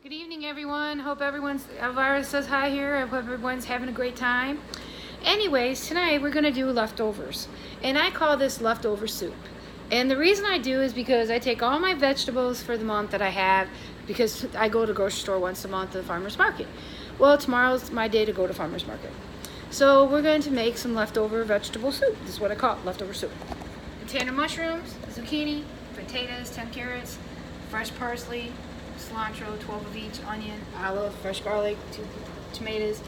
Good evening, everyone. Hope Elvira says hi here. I hope everyone's having a great time. Anyways, tonight we're going to do leftovers. And I call this leftover soup. And the reason I do is because I take all my vegetables for the month that I have, because I go to the grocery store once a month to the farmer's market. Well, tomorrow's my day to go to farmer's market. So we're going to make some leftover vegetable soup. This is what I call it, leftover soup. Container mushrooms, zucchini, potatoes, 10 carrots, fresh parsley, cilantro, 12 of each, onion, olive, fresh garlic, 2 tomatoes,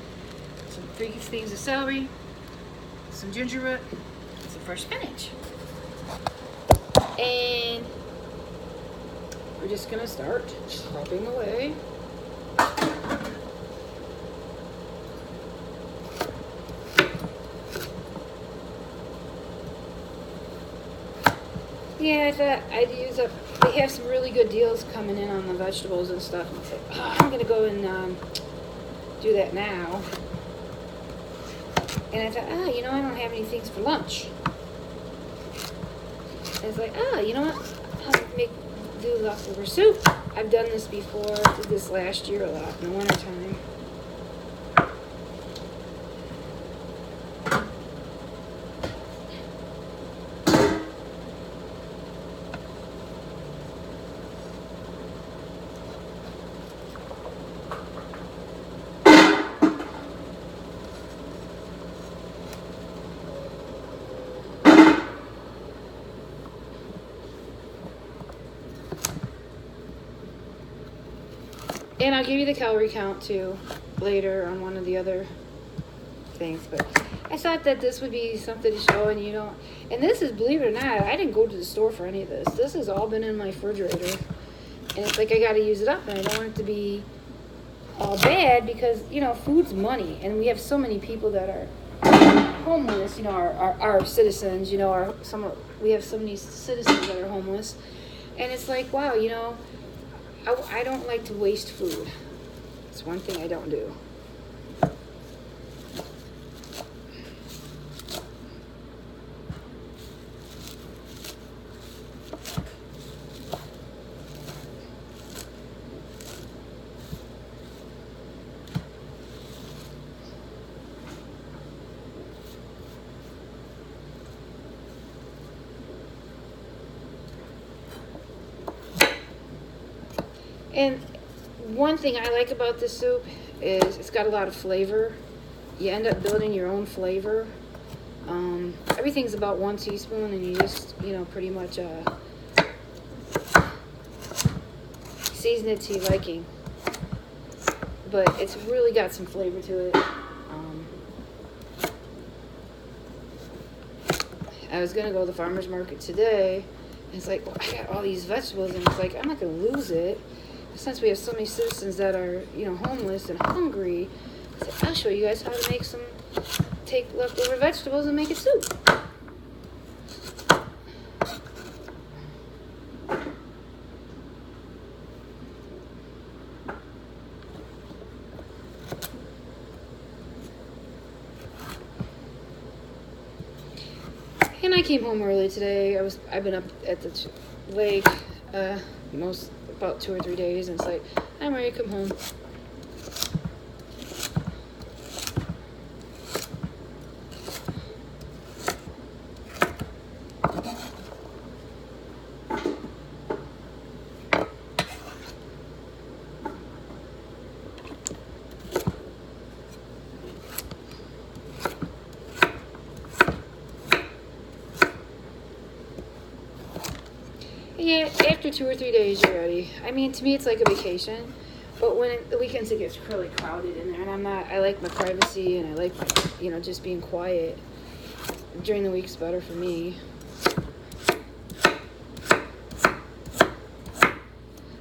some 3 things of celery, some ginger root, some fresh spinach. And we're just gonna start chopping away. Yeah, I thought I'd use up. They have some really good deals coming in on the vegetables and stuff. And say, I'm gonna go and do that now. And I thought, I don't have any things for lunch. And it's like, you know what? I'll do leftover soup. I've done this before. I did this last year a lot in the wintertime. And I'll give you the calorie count too later on one of the other things. But I thought that this would be something to show, and and this is, believe it or not, I didn't go to the store for any of this. This has all been in my refrigerator. And it's like I got to use it up, and I don't want it to be all bad because, food's money. And we have so many people that are homeless, our citizens, we have so many citizens that are homeless. And it's like, wow, I don't like to waste food. It's one thing I don't do. And one thing I like about this soup is it's got a lot of flavor. You end up building your own flavor. Everything's about 1 teaspoon, and you just, pretty much season it to your liking. But it's really got some flavor to it. I was going to go to the farmer's market today, and it's like, well, I got all these vegetables, and it's like, I'm not going to lose it. Since we have so many citizens that are, homeless and hungry, I said, I'll show you guys how to take leftover vegetables and make it soup. And I came home early today. I've been up at the lake about 2 or 3 days, and it's like, I'm ready to come home. Yeah, after 2 or 3 days, you're ready. I mean, to me, it's like a vacation. But when the weekends, it gets really crowded in there, and I like my privacy, and I like, just being quiet. During the week's better for me.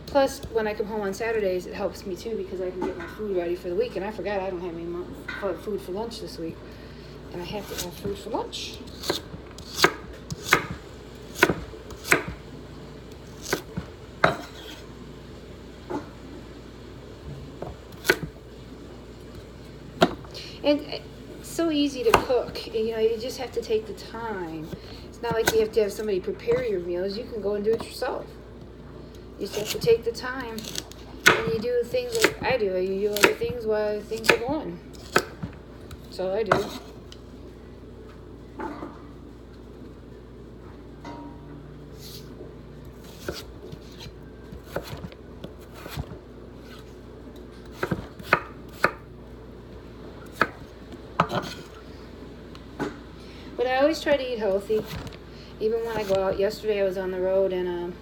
Plus, when I come home on Saturdays, it helps me too, because I can get my food ready for the week. And I forgot I don't have any food for lunch this week. And I have to have food for lunch. And it's so easy to cook. You just have to take the time. It's not like you have to have somebody prepare your meals. You can go and do it yourself. You just have to take the time And you do things like I do. You do other things while things are going. That's all I do. But I always try to eat healthy, even when I go out. Yesterday I was on the road and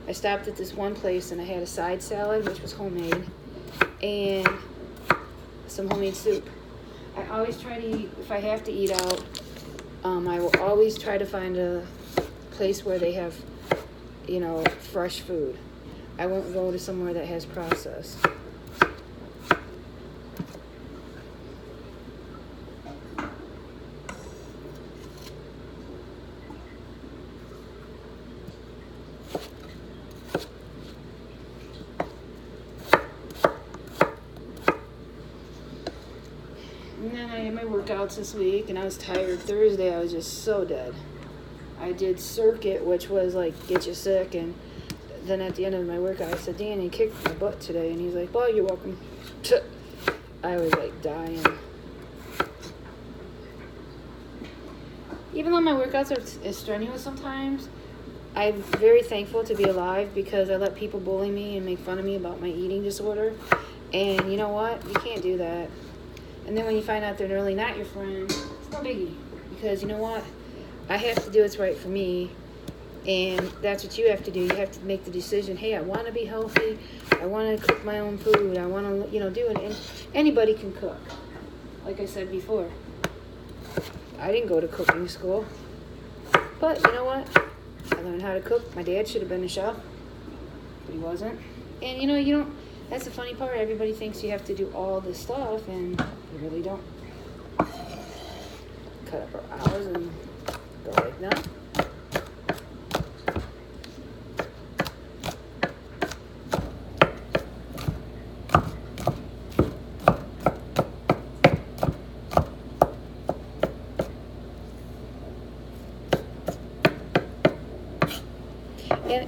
I stopped at this one place and I had a side salad, which was homemade, and some homemade soup. I always try to eat, if I have to eat out, I will always try to find a place where they have, you know, fresh food. I won't go to somewhere that has processed. And then I had my workouts this week, and I was tired. Thursday, I was just so dead. I did circuit, which was like, get you sick, and then at the end of my workout, I said, Danny kicked my butt today, and he's like, well, you're welcome. I was like dying. Even though my workouts are strenuous sometimes, I'm very thankful to be alive because I let people bully me and make fun of me about my eating disorder. And you know what? You can't do that. And then when you find out they're really not your friend, it's no biggie. Because you know what? I have to do what's right for me. And that's what you have to do. You have to make the decision, hey, I want to be healthy. I want to cook my own food. I want to, you know, do it. And anybody can cook. Like I said before. I didn't go to cooking school. But you know what? I learned how to cook. My dad should have been a chef. But he wasn't. And you know, you don't. That's the funny part. Everybody thinks you have to do all this stuff, and you really don't. Cut up our hours and go like that.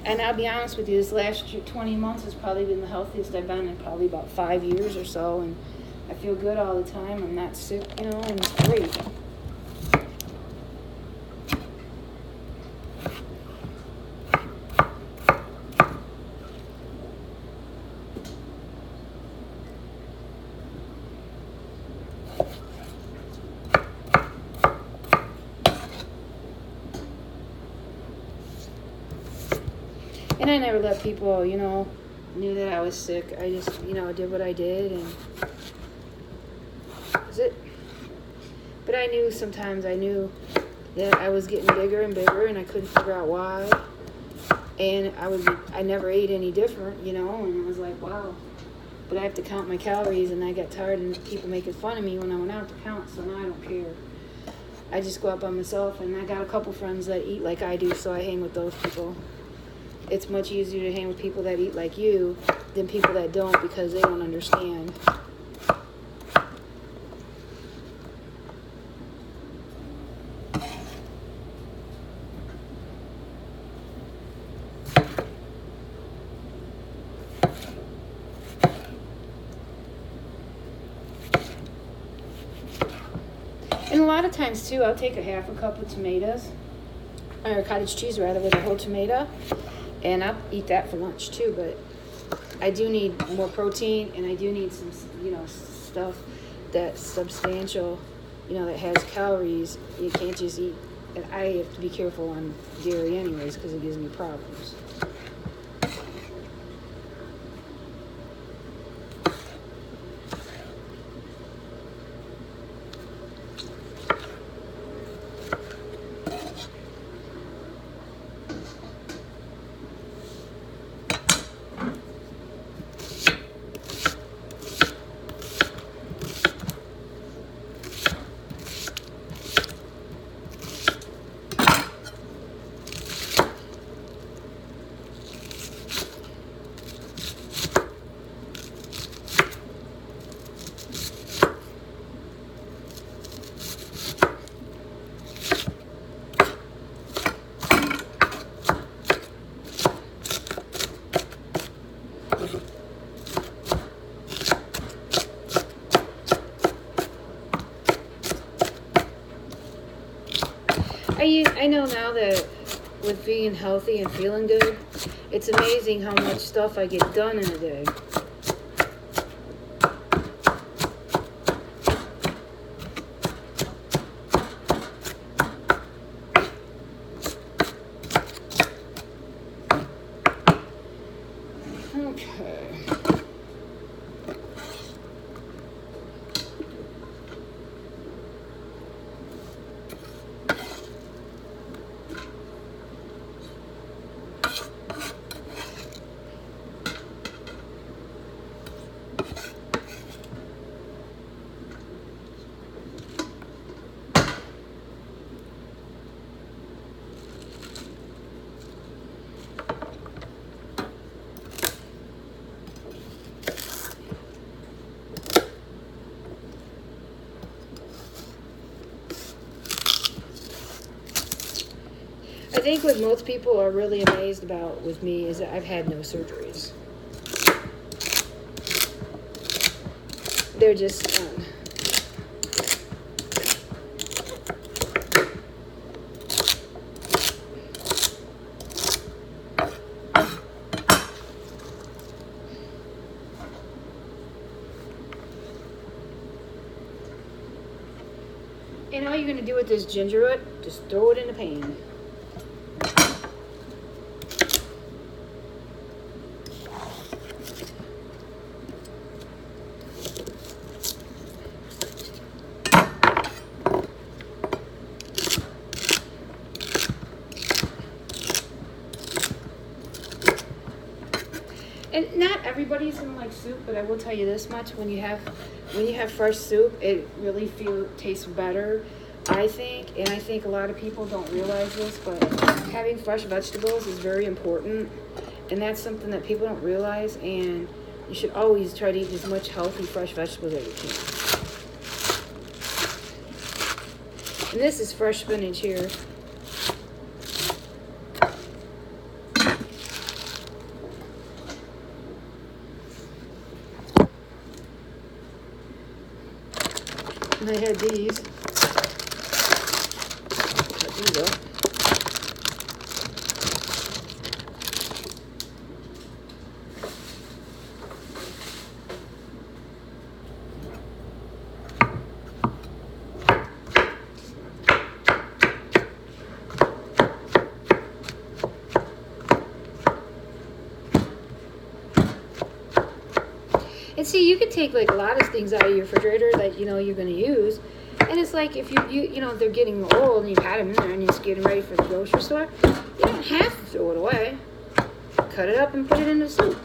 And I'll be honest with you, this last 20 months has probably been the healthiest I've been in probably about 5 years or so. And I feel good all the time. I'm not sick, you know, and it's great. And I never let people, you know, knew that I was sick. I just, you know, did what I did, and that was it. But I knew sometimes, I knew that I was getting bigger and bigger, and I couldn't figure out why. And I never ate any different, you know, and it was like, wow. But I have to count my calories, and I got tired of people making fun of me when I went out to count, so now I don't care. I just go out by myself, and I got a couple friends that eat like I do, so I hang with those people. It's much easier to hang with people that eat like you than people that don't, because they don't understand. And a lot of times too, I'll take a half a cup of tomatoes, or cottage cheese rather, with a whole tomato. And I'll eat that for lunch too, but I do need more protein, and I do need some, you know, stuff that's substantial, you know, that has calories. You can't just eat, and I have to be careful on dairy anyways because it gives me problems. I know now that with being healthy and feeling good, it's amazing how much stuff I get done in a day. Okay. I think what most people are really amazed about with me is that I've had no surgeries. They're just and all you're going to do with this ginger root, just throw it in the pan. And not everybody's gonna like soup, but I will tell you this much: when you have fresh soup, it really tastes better, I think. And I think a lot of people don't realize this, but having fresh vegetables is very important, and that's something that people don't realize. And you should always try to eat as much healthy, fresh vegetables as you can. And this is fresh spinach here. And I had these. Cut these up. And see, you can take like a lot of things out of your refrigerator that you know you're going to use, and it's like if you know they're getting old and you've had them in there and you're just getting ready for the grocery store, you don't have to throw it away. Cut it up and put it in the soup.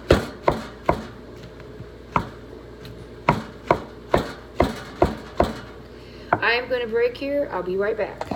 I'm going to break here. I'll be right back.